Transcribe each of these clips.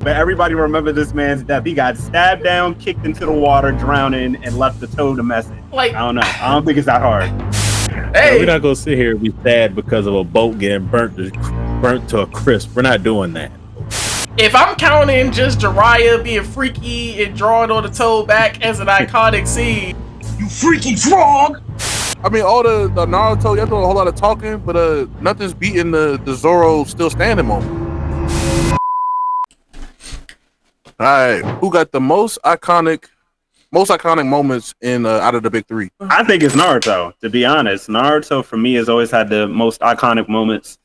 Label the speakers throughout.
Speaker 1: but everybody remember this man's death. He got stabbed down, kicked into the water, drowning, and left the toad a message.
Speaker 2: Like,
Speaker 1: I don't know. I don't think it's that hard.
Speaker 3: Hey, we're not gonna sit here and be sad because of a boat getting burnt to a crisp. We're not doing that.
Speaker 2: If I'm counting just Jiraiya being freaky and drawing on the toad back as an iconic scene,
Speaker 4: you freaky frog!
Speaker 5: I mean, all the Naruto, y'all doing a whole lot of talking, but nothing's beating the Zoro still standing moment. All right, who got the most iconic moments in out of the big three?
Speaker 1: I think it's Naruto. To be honest, Naruto for me has always had the most iconic moments.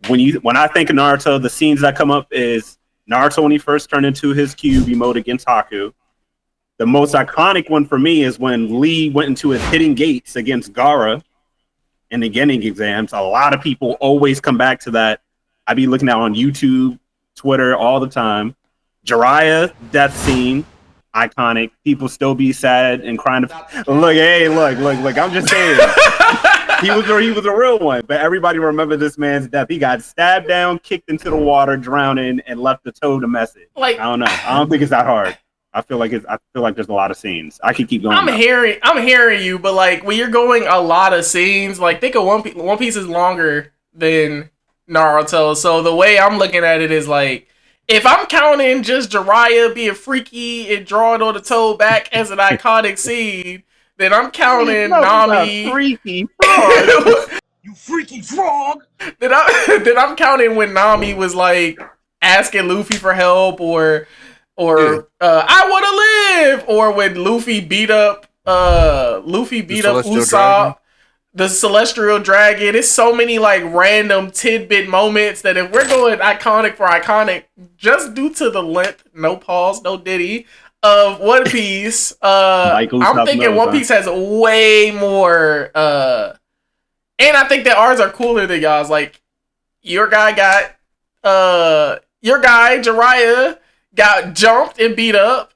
Speaker 1: When I think of Naruto, the scenes that come up is Naruto when he first turned into his cube emote against Haku. The most iconic one for me is when Lee went into his hidden gates against Gaara in the Genin exams. A lot of people always come back to that. I be looking at on YouTube, Twitter all the time. Jiraiya death scene, iconic. People still be sad and crying. Look. I'm just saying. He was a real one, but everybody remember this man's death. He got stabbed down, kicked into the water, drowning, and left the toad a message. Like, I don't know. I don't think it's that hard. I feel like there's a lot of scenes. I could keep going.
Speaker 2: I'm hearing you, but like when you're going a lot of scenes, like think of One Piece is longer than Naruto. So the way I'm looking at it is like, if I'm counting just Jiraiya being freaky and drawing on the toad back as an iconic scene, then I'm counting Nami.
Speaker 1: Freaky frog.
Speaker 4: You freaky frog.
Speaker 2: Then I'm counting when Nami was like asking Luffy for help, or I want to live, or when Luffy beat up Usopp, the Celestial Dragon. It's so many like random tidbit moments that if we're going iconic for iconic, just due to the length, no pause, no ditty, of One Piece, I'm thinking One Piece has way more, and I think that ours are cooler than y'all's. Like, your guy Jiraiya got jumped and beat up.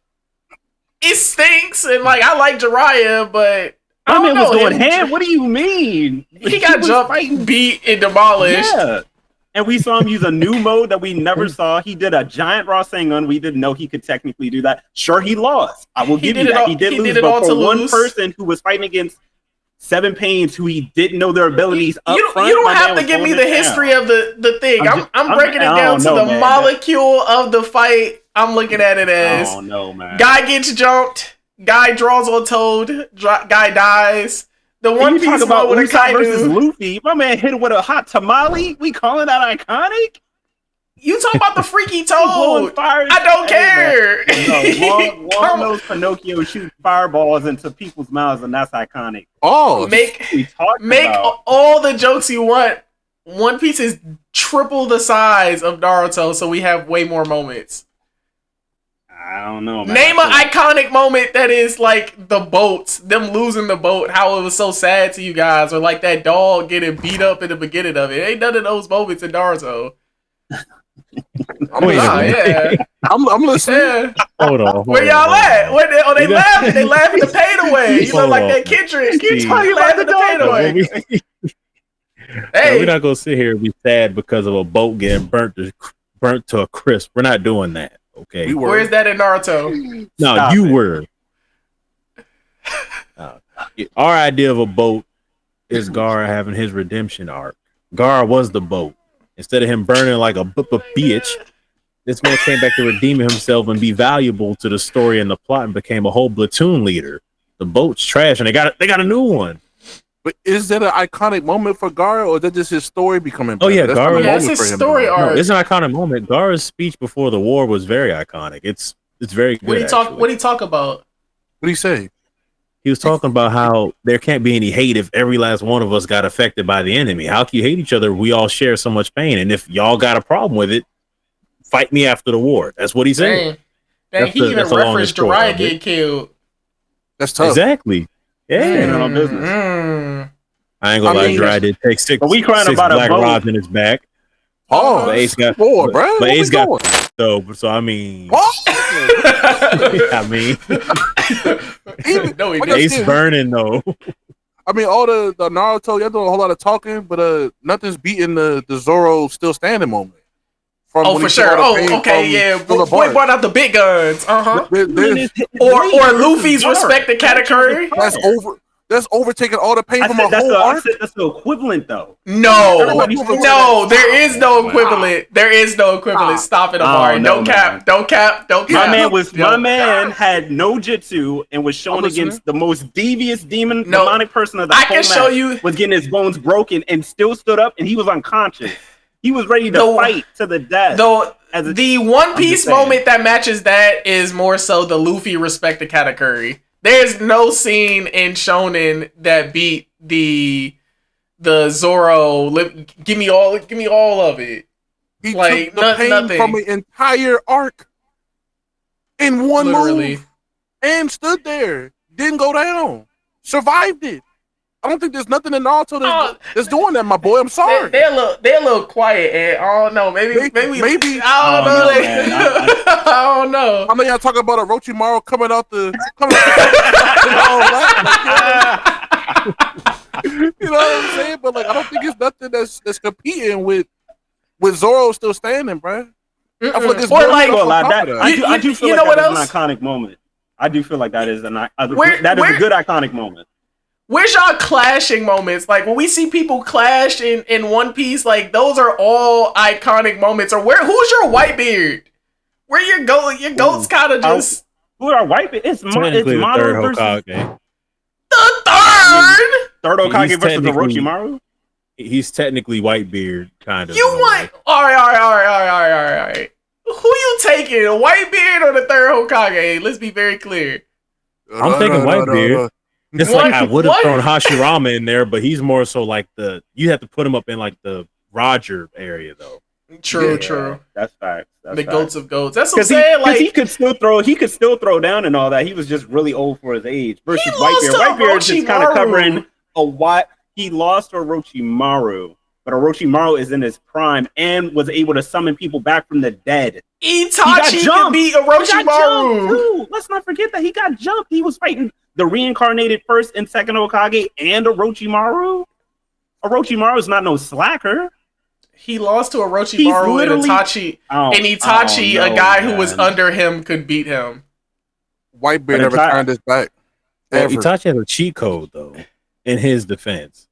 Speaker 2: It stinks, and like I like Jiraiya, but I don't know.
Speaker 1: Was going ham. What do you mean?
Speaker 2: He got jumped, beat, and demolished.
Speaker 1: Yeah. And we saw him use a new mode that we never saw. He did a giant Rasengan. We didn't know he could technically do that. Sure, he lost. I will give you that. He did lose. But for one person who was fighting against Seven Pains, who he didn't know their abilities up front.
Speaker 2: You don't have to give me the history of the thing. I'm breaking it down to the molecule of the fight. I'm looking at it as,
Speaker 1: oh no, man.
Speaker 2: Guy gets jumped. Guy draws on Toad. Guy dies. The One Piece
Speaker 1: about Usopp versus Luffy. My man hit him with a hot tamale. We calling that iconic?
Speaker 2: You talking about the freaky Toad? I don't care.
Speaker 1: Long nose Pinocchio shoot fireballs into people's mouths, and that's iconic.
Speaker 5: Oh,
Speaker 2: make all the jokes you want. One Piece is triple the size of Naruto, so we have way more moments.
Speaker 1: I don't know, man.
Speaker 2: Name an iconic moment that is like the boats, them losing the boat, how it was so sad to you guys, or like that dog getting beat up in the beginning of it. Ain't none of those moments in Naruto.
Speaker 5: I'm listening.
Speaker 2: Yeah.
Speaker 3: Hold on.
Speaker 2: Where y'all at? They laughing. They laughing the pain away. You know, like that Kendrick. Keep laughing the pain away.
Speaker 3: Hey, we're not gonna sit here and be sad because of a boat getting burnt to a crisp. We're not doing that. Okay.
Speaker 2: Where is that in Naruto?
Speaker 3: No, you were. Our idea of a boat is Gaara having his redemption arc. Gaara was the boat. Instead of him burning like a bitch, this man came back to redeem himself and be valuable to the story and the plot, and became a whole platoon leader. The boat's trash, and they got a new one.
Speaker 5: But is that an iconic moment for Gaara, or is that just his story becoming better?
Speaker 3: Oh yeah, Gaara.
Speaker 2: It's his story arc.
Speaker 3: No, it's an iconic moment. Gaara's speech before the war was very iconic. It's very good.
Speaker 2: What did he talk about?
Speaker 5: What did he say?
Speaker 3: He was talking about how there can't be any hate if every last one of us got affected by the enemy. How can you hate each other? We all share so much pain, and if y'all got a problem with it, fight me after the war. That's what he said.
Speaker 2: Dang, he even referenced Jiraiya getting killed.
Speaker 5: That's tough.
Speaker 3: Exactly. Yeah. I ain't gonna lie, Jiraiya did take six black rods in his back.
Speaker 5: Oh,
Speaker 3: but Ace got
Speaker 5: four, bro.
Speaker 3: But Ace got though. So I mean, Ace burning though.
Speaker 5: I mean, all the Naruto, y'all doing a whole lot of talking, but nothing's beating the Zoro still standing moment. From
Speaker 2: Oh,
Speaker 5: when
Speaker 2: for
Speaker 5: he took
Speaker 2: sure.
Speaker 5: all the pain
Speaker 2: Oh, okay,
Speaker 5: from
Speaker 2: yeah.
Speaker 5: the
Speaker 2: Boy
Speaker 5: bar.
Speaker 2: brought out the big guns.
Speaker 5: There's-
Speaker 2: Or Luffy's respected category.
Speaker 5: That's overtaking all the pain
Speaker 1: I
Speaker 5: from a
Speaker 1: said that's
Speaker 5: whole
Speaker 1: the, I
Speaker 5: arc.
Speaker 1: said that's the equivalent though.
Speaker 2: No,
Speaker 1: Everybody's
Speaker 2: no, there is no equivalent. There is no equivalent. Stop it, Amari.
Speaker 1: don't know,
Speaker 2: Don't cap.
Speaker 1: man.
Speaker 2: Don't cap. Don't cap.
Speaker 1: My man had no jutsu and was shown
Speaker 5: listening.
Speaker 1: against the most devious demonic person of the
Speaker 2: I
Speaker 1: whole
Speaker 2: can show
Speaker 1: match,
Speaker 2: you-
Speaker 1: was getting his bones broken and still stood up and he was unconscious. He was ready to fight to the death.
Speaker 2: Though the One
Speaker 1: I'm
Speaker 2: Piece
Speaker 1: just saying.
Speaker 2: moment that matches that is more so the Luffy respected category. There's no scene in Shonen that beat the Zoro. Give me all of it.
Speaker 5: He
Speaker 2: Like,
Speaker 5: took the pain
Speaker 2: nothing.
Speaker 5: from an entire arc in one
Speaker 2: Literally.
Speaker 5: move and stood there, didn't go down, survived it. I don't think there's nothing in Naruto that's doing that, my boy. I'm sorry.
Speaker 2: They're a little quiet, and I don't know. Maybe
Speaker 5: Maybe-
Speaker 2: I don't know.
Speaker 1: man.
Speaker 2: I don't know.
Speaker 5: I know y'all talking about Orochimaru coming out the you know what I'm saying? But like, I don't think it's nothing that's competing with Zoro still standing, bro. I feel like it's
Speaker 2: Or
Speaker 5: building
Speaker 2: like-
Speaker 5: up on top
Speaker 1: that,
Speaker 5: of that.
Speaker 1: I do feel
Speaker 2: you
Speaker 1: like
Speaker 2: know
Speaker 1: that
Speaker 2: what
Speaker 1: is an iconic moment. I do feel like that is a
Speaker 2: Where-
Speaker 1: a good iconic moment.
Speaker 2: Where's y'all clashing moments? Like when we see people clash in One Piece, like those are all iconic moments. Or who's your Whitebeard? Where your goats kind of just
Speaker 1: Who are wiping? It's
Speaker 3: Technically the third
Speaker 1: Madara versus
Speaker 3: Hokage.
Speaker 2: the third.
Speaker 1: third
Speaker 3: He's
Speaker 1: Hokage versus the
Speaker 3: technically-
Speaker 1: Orochimaru.
Speaker 3: He's technically Whitebeard, kind of.
Speaker 2: You want all right. Who you taking, a Whitebeard or the third Hokage? Let's be very clear.
Speaker 3: I'm thinking Whitebeard. It's
Speaker 2: What-
Speaker 3: like I would have
Speaker 2: what?
Speaker 3: thrown Hashirama in there, but he's more so like you have to put him up in like the Roger area though.
Speaker 2: True,
Speaker 1: Yeah,
Speaker 2: true.
Speaker 1: That's facts. That's
Speaker 2: The
Speaker 1: facts.
Speaker 2: goats of goats. That's what I'm
Speaker 1: Because
Speaker 2: saying. Like
Speaker 1: he could still throw down and all that. He was just really old for his age. Versus
Speaker 2: lost
Speaker 1: Whitebeard.
Speaker 2: to
Speaker 1: Whitebeard is just kind of
Speaker 2: Orochimaru.
Speaker 1: covering a what he lost to Orochimaru, but Orochimaru is in his prime and was able to summon people back from the dead.
Speaker 2: Itachi can
Speaker 1: jumped.
Speaker 2: beat
Speaker 1: He got jumped,
Speaker 2: Orochimaru.
Speaker 1: too. Let's not forget that he got jumped. He was fighting the reincarnated first and second Hokage and Orochimaru. Orochimaru is not no slacker.
Speaker 2: He lost to
Speaker 1: He's
Speaker 2: Orochimaru and
Speaker 1: literally-
Speaker 2: Itachi.
Speaker 1: Oh,
Speaker 2: And Itachi,
Speaker 1: oh,
Speaker 2: a
Speaker 1: no,
Speaker 2: guy who was
Speaker 1: man.
Speaker 2: under him, could beat him.
Speaker 5: Whitebeard
Speaker 1: But
Speaker 5: never turned his back.
Speaker 3: Well,
Speaker 5: Ever.
Speaker 3: Itachi has a cheat code though, in his defense.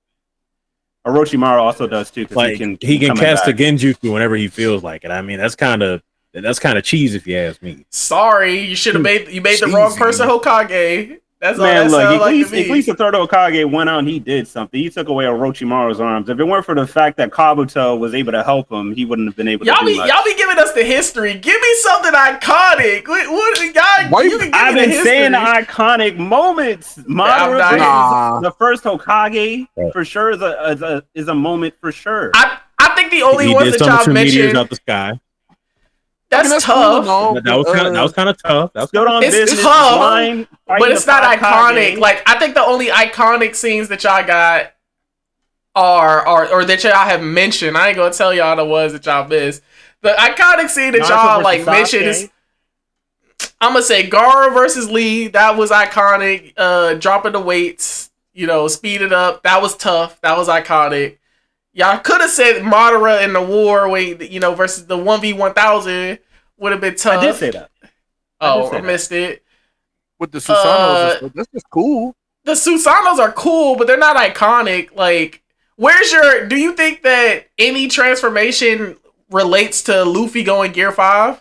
Speaker 1: Orochimaru also does too. 'Cause
Speaker 3: Like he can
Speaker 1: coming
Speaker 3: cast a
Speaker 1: back.
Speaker 3: genjutsu whenever he feels like it. I mean, that's kind of cheese if you ask me.
Speaker 2: Sorry, you should have made the wrong
Speaker 5: Cheesy.
Speaker 2: person Hokage. That's all
Speaker 1: Man,
Speaker 2: that
Speaker 1: look,
Speaker 2: sounds
Speaker 1: at
Speaker 2: like
Speaker 1: least,
Speaker 2: to me.
Speaker 1: at least the third Hokage went out and he did something. He took away Orochimaru's arms. If it weren't for the fact that Kabuto was able to help him, he wouldn't have been able to do much.
Speaker 2: Y'all be giving us the history. Give me something iconic. What y'all? You can give
Speaker 1: I've
Speaker 2: me the
Speaker 1: been
Speaker 2: history.
Speaker 1: saying iconic moments. Madara
Speaker 2: not-
Speaker 1: versus
Speaker 5: Nah.
Speaker 1: the first Hokage for sure is a moment for sure.
Speaker 2: I think the only
Speaker 3: He
Speaker 2: ones
Speaker 3: did
Speaker 2: that
Speaker 3: summon
Speaker 2: y'all
Speaker 3: two meteors
Speaker 2: mentioned
Speaker 3: out the sky.
Speaker 2: that's
Speaker 5: cool
Speaker 2: tough.
Speaker 5: and all,
Speaker 3: That was kind of tough. That was
Speaker 1: Stood on
Speaker 2: It's
Speaker 1: business,
Speaker 2: tough,
Speaker 1: line,
Speaker 2: But
Speaker 1: fighting
Speaker 2: it's
Speaker 1: the
Speaker 2: not
Speaker 1: five
Speaker 2: iconic.
Speaker 1: Kage.
Speaker 2: Like I think the only iconic scenes that y'all got are or that y'all have mentioned. I ain't gonna tell y'all the ones that y'all missed. The iconic scene that
Speaker 1: Naruto
Speaker 2: y'all
Speaker 1: versus
Speaker 2: like mentioned
Speaker 1: Sasuke.
Speaker 2: is I'm gonna say Gaara versus Lee. That was iconic. Dropping the weights, speed it up. That was tough. That was iconic. Y'all could have said Madara in the war versus the 1v1000 would have been tough.
Speaker 1: I did say that.
Speaker 2: Oh,
Speaker 1: say
Speaker 2: I
Speaker 1: that.
Speaker 2: missed it.
Speaker 5: with the Susanos. and stuff. That's just cool.
Speaker 2: The Susanos are cool, but they're not iconic. Like, do you think that any transformation relates to Luffy going Gear 5?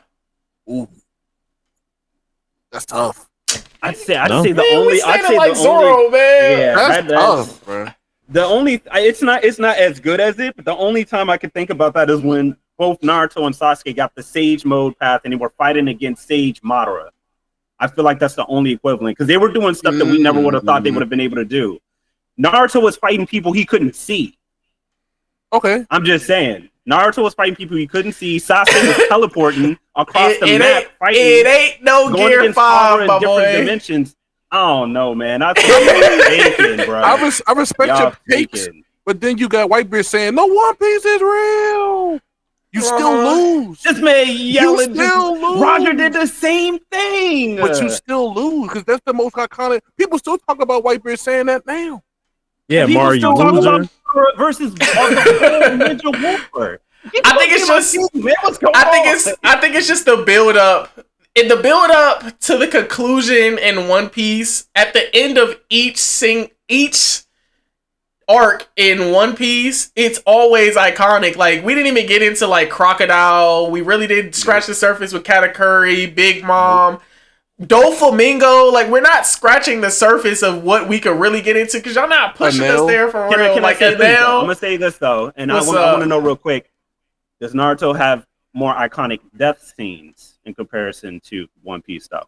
Speaker 5: Ooh, that's tough.
Speaker 1: I'd say
Speaker 2: Man, we
Speaker 1: I'd
Speaker 2: standing
Speaker 1: say
Speaker 2: like
Speaker 1: the
Speaker 2: Zoro,
Speaker 1: only,
Speaker 2: man.
Speaker 1: yeah,
Speaker 5: That's
Speaker 1: that's
Speaker 5: tough, bro.
Speaker 1: the only. It's not as good as it, but the only time I could think about that is when both Naruto and Sasuke got the Sage mode path and they were fighting against Sage Madara. I feel like that's the only equivalent because they were doing stuff that we never would have thought they would have been able to do. Naruto was fighting people he couldn't see.
Speaker 5: Okay.
Speaker 1: I'm just saying. Naruto was fighting people he couldn't see. Sasuke was teleporting across the map, fighting.
Speaker 2: It ain't no
Speaker 1: going
Speaker 2: Gear
Speaker 1: against
Speaker 2: 5,
Speaker 1: Madara
Speaker 2: my
Speaker 1: in different
Speaker 2: boy.
Speaker 1: dimensions. I don't know, man. I think y'all faking, bro.
Speaker 5: I respect
Speaker 1: Y'all
Speaker 5: your takes,
Speaker 1: faking.
Speaker 5: but then you got Whitebeard saying, "No, One Piece is real." You still lose.
Speaker 1: This man yelling.
Speaker 5: still lose.
Speaker 1: Roger did the same thing.
Speaker 5: But you still lose because that's the most iconic. People still talk about Whitebeard saying that now.
Speaker 3: Yeah,
Speaker 1: People
Speaker 3: Mario,
Speaker 1: still
Speaker 3: you
Speaker 1: talk
Speaker 3: loser.
Speaker 1: about versus the whole Ninja War.
Speaker 2: I think it's just.
Speaker 1: Man, what's going
Speaker 2: I
Speaker 1: on?
Speaker 2: think it's just the build up. In the build up to the conclusion in One Piece, at the end of each arc in One Piece, it's always iconic. Like, we didn't even get into like Crocodile. We really didn't scratch the surface with Katakuri, Big Mom, Doflamingo. Like, we're not scratching the surface of what we could really get into because y'all not pushing us there for real.
Speaker 1: Can I say this, though? I'm gonna say this though, and I want to know real quick: does Naruto have more iconic death scenes in comparison to One Piece, though?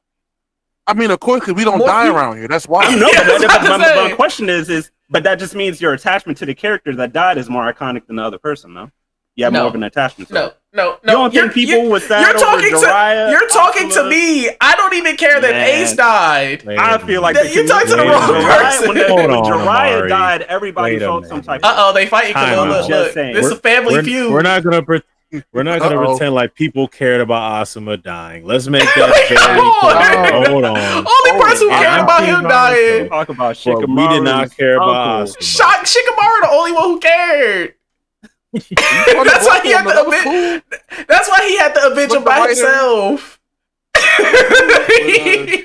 Speaker 5: I mean, of course, because we don't die around here. That's why.
Speaker 1: No, but my question is, but that just means your attachment to the character that died is more iconic than the other person, no? You have more of an attachment to it.
Speaker 2: No.
Speaker 1: You don't think people would sad over Jiraiya?
Speaker 2: You're talking to me. I don't even care that Ace died.
Speaker 1: I feel like
Speaker 2: you're talking to the wrong person.
Speaker 1: When Jiraiya died, everybody felt some type of...
Speaker 2: they fighting Khalil. Look, this is a family feud.
Speaker 3: We're not gonna pretend like people cared about Asuma dying. Let's make that very clear. Hold on.
Speaker 2: Only person who cared about him dying.
Speaker 1: Talk about Shikamaru.
Speaker 3: We did not care about Asuma.
Speaker 2: Shikamaru, the only one who cared. That's why he had to avenge. That's why he had to avenge him by himself.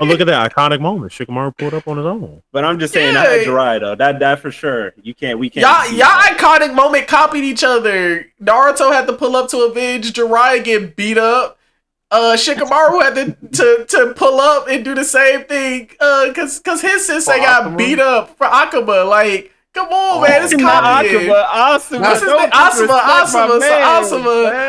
Speaker 3: Look at that iconic moment. Shikamaru pulled up on his own.
Speaker 1: But I'm just saying, I had Jiraiya though. That for sure. We can't.
Speaker 2: Y'all iconic moment copied each other. Naruto had to pull up to avenge Jiraiya get beat up. Shikamaru had to pull up and do the same thing. Cause his sensei got beat up for Akuma. Like, come on, man, it's copying. Asuma.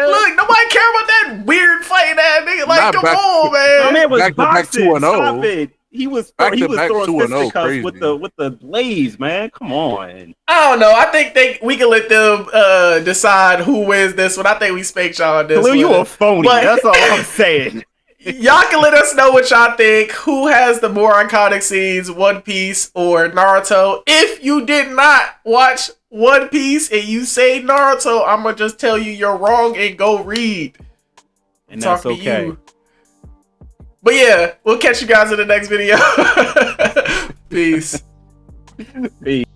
Speaker 2: Look, nobody care about that weird fighting ass nigga. Like, come on, man.
Speaker 1: My man was boxing.
Speaker 5: Stop
Speaker 1: it. He was throwing fisticuffs with the blades, man. Come on.
Speaker 2: I don't know. I think we can let them decide who wins this one. I think we spanked y'all on this one.
Speaker 1: You a phony. That's all I'm saying.
Speaker 2: Y'all can let us know what y'all think. Who has the more iconic scenes, One Piece or Naruto? If you did not watch One Piece and you say Naruto, I'm going to just tell you you're wrong and go read.
Speaker 1: And that's okay.
Speaker 2: But yeah, we'll catch you guys in the next video. Peace.
Speaker 1: Peace.